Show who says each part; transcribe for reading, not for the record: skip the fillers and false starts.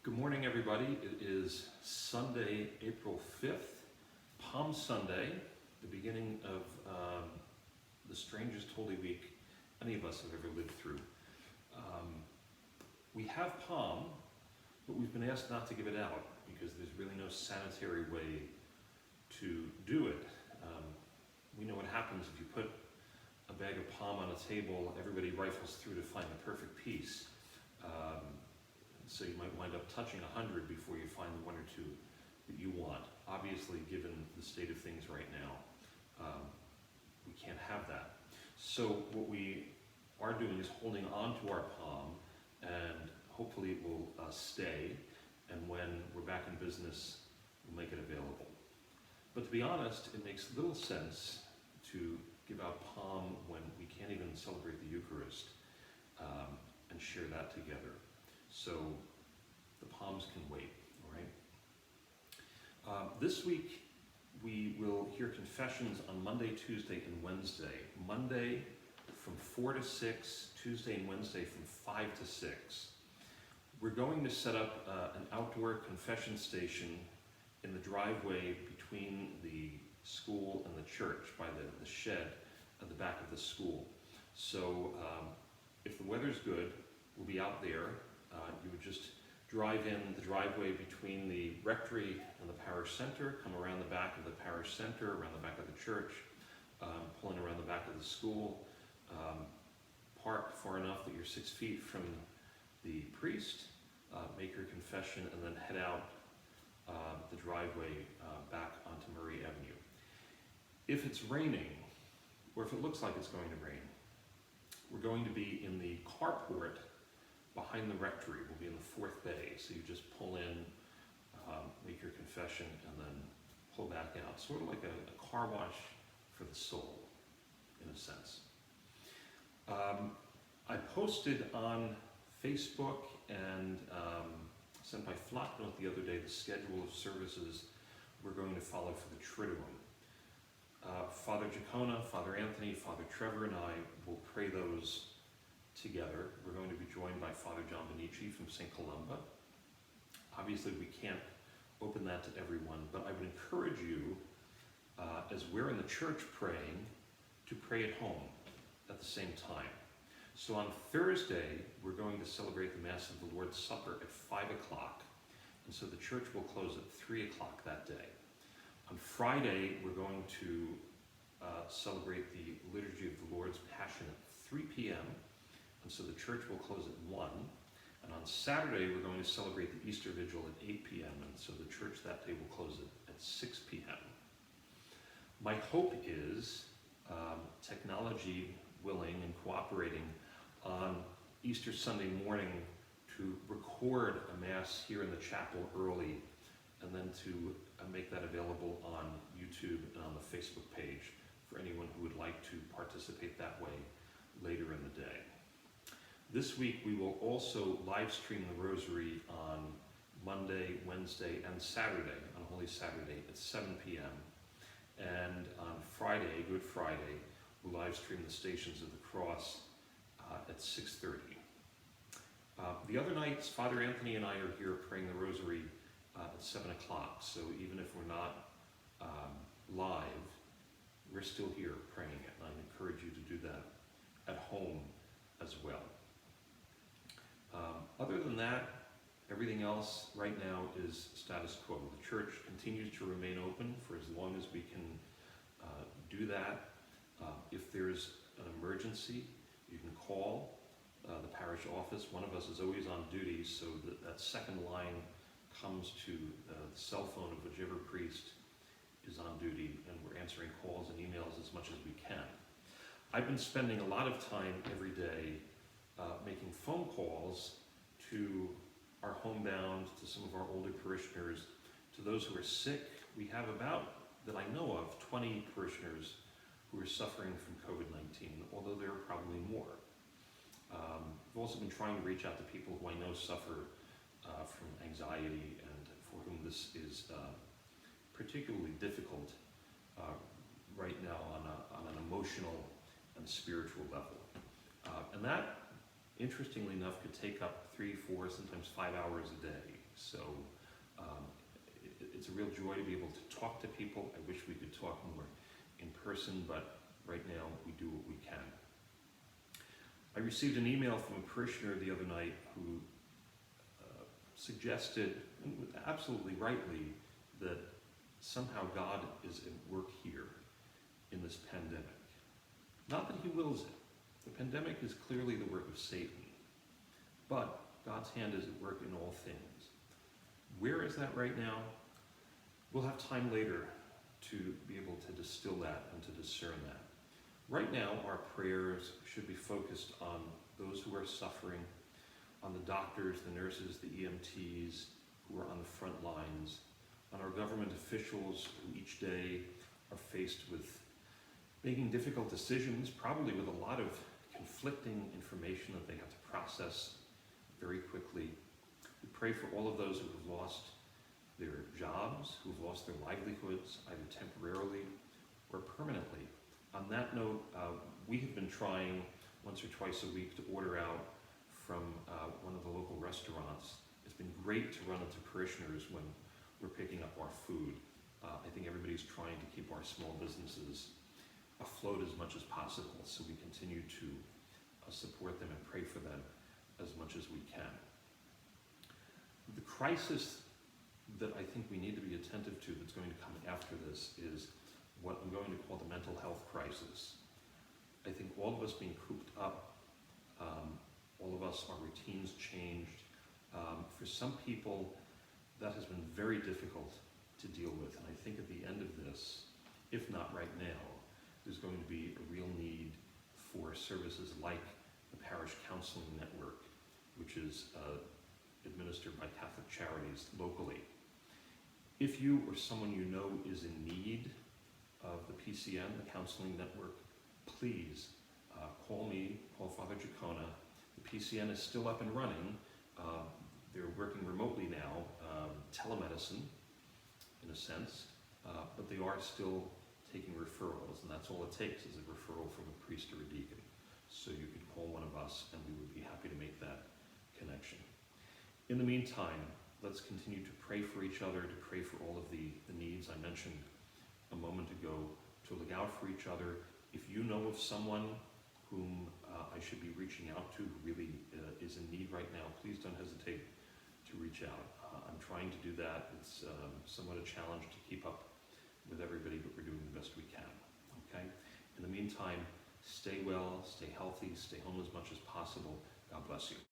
Speaker 1: Good morning, everybody. It is Sunday, April 5th, Palm Sunday, the beginning of the strangest Holy Week any of us have ever lived through. We have palm, but we've been asked not to give it out because there's really no sanitary way to do it. We know what happens if you put a bag of palm on a table, everybody rifles through to find the perfect piece. So you might wind up touching 100 before you find the one or two that you want. Obviously, given the state of things right now, we can't have that. So what we are doing is holding on to our palm, and hopefully it will stay, and when we're back in business, we'll make it available. But to be honest, it makes little sense to give out palm when we can't even celebrate the Eucharist and share that together. So the palms can wait, all right? This week we will hear confessions on Monday, Tuesday, and Wednesday. Monday from 4 to 6, Tuesday and Wednesday from 5 to 6. We're going to set up an outdoor confession station in the driveway between the school and the church by the shed at the back of the school. So if the weather's good, we'll be out there. You would just drive in the driveway between the rectory and the parish center, come around the back of the parish center, around the back of the church, pulling around the back of the school, park far enough that you're 6 feet from the priest, make your confession, and then head out the driveway back onto Murray Avenue. If it's raining, or if it looks like it's going to rain, we're going to be in the carport behind the rectory. We'll be in the 4th bay, so you just pull in, make your confession, and then pull back out. Sort of like a car wash for the soul, in a sense. I posted on Facebook and sent by Flocknote the other day the schedule of services we're going to follow for the Triduum. Father Jacona, Father Anthony, Father Trevor, and I will pray those together. We're going to be joined by Father John Benici from St. Columba. Obviously, we can't open that to everyone, but I would encourage you, as we're in the church praying, to pray at home at the same time. So on Thursday, we're going to celebrate the Mass of the Lord's Supper at 5 o'clock, and so the church will close at 3 o'clock that day. On Friday, we're going to celebrate the Liturgy of the Lord's Passion at 3 p.m., and so the church will close at 1. And on Saturday, we're going to celebrate the Easter Vigil at 8 p.m., and so the church that day will close at 6 p.m. My hope is, technology willing and cooperating, on Easter Sunday morning to record a Mass here in the chapel early, and then to make that available on YouTube and on the Facebook page for anyone who would like to participate that way later in the day. This week we will also live stream the Rosary on Monday, Wednesday, and Saturday, on Holy Saturday at 7 p.m. And on Friday, Good Friday, we'll live stream the Stations of the Cross at 6:30. The other nights, Father Anthony and I are here praying the Rosary at 7 o'clock, so even if we're not live, we're still here praying it, and I encourage you to do that at home as well. Other than that, everything else right now is status quo. The church continues to remain open for as long as we can do that. If there's an emergency, you can call the parish office. One of us is always on duty, so that second line comes to the cell phone of whichever priest is on duty, and we're answering calls and emails as much as we can. I've been spending a lot of time every day making phone calls to our homebound, to some of our older parishioners, to those who are sick. We have about, that I know of, 20 parishioners who are suffering from COVID-19, although there are probably more. I've also been trying to reach out to people who I know suffer from anxiety and for whom this is particularly difficult right now on an emotional and spiritual level. And that, interestingly enough, could take up 3, 4, sometimes 5 hours a day. So it's a real joy to be able to talk to people. I wish we could talk more in person, but right now we do what we can. I received an email from a parishioner the other night who suggested, and absolutely rightly, that somehow God is at work here in this pandemic. Not that he wills it. The pandemic is clearly the work of Satan, but God's hand is at work in all things. Where is that right now? We'll have time later to be able to distill that and to discern that. Right now, our prayers should be focused on those who are suffering, on the doctors, the nurses, the EMTs who are on the front lines, on our government officials who each day are faced with making difficult decisions, probably with a lot of conflicting information that they have to process very quickly. We pray for all of those who have lost their jobs, who have lost their livelihoods, either temporarily or permanently. On that note, we have been trying once or twice a week to order out from one of the local restaurants. It's been great to run into parishioners when we're picking up our food. I think everybody's trying to keep our small businesses afloat as much as possible, so we continue to support them and pray for them as much as we can. The crisis that I think we need to be attentive to that's going to come after this is what I'm going to call the mental health crisis. I think all of us being cooped up, all of us, our routines changed. For some people, that has been very difficult to deal with, and I think at the end of this, if not right now, there's going to be a real need for services like the Parish Counseling Network, which is administered by Catholic Charities locally. If you or someone you know is in need of the PCN, the Counseling Network, please call me, call Father Jacona. The PCN is still up and running. They're working remotely now, telemedicine in a sense, but they are still taking referrals, and that's all it takes is a referral from a priest or a deacon. So you could call one of us and we would be happy to make that connection. In the meantime, let's continue to pray for each other, to pray for all of the needs I mentioned a moment ago, to look out for each other. If you know of someone whom I should be reaching out to who really is in need right now, please don't hesitate to reach out. I'm trying to do that. It's somewhat a challenge to keep up with everybody, but we're doing the best we can, okay? In the meantime, stay well, stay healthy, stay home as much as possible. God bless you.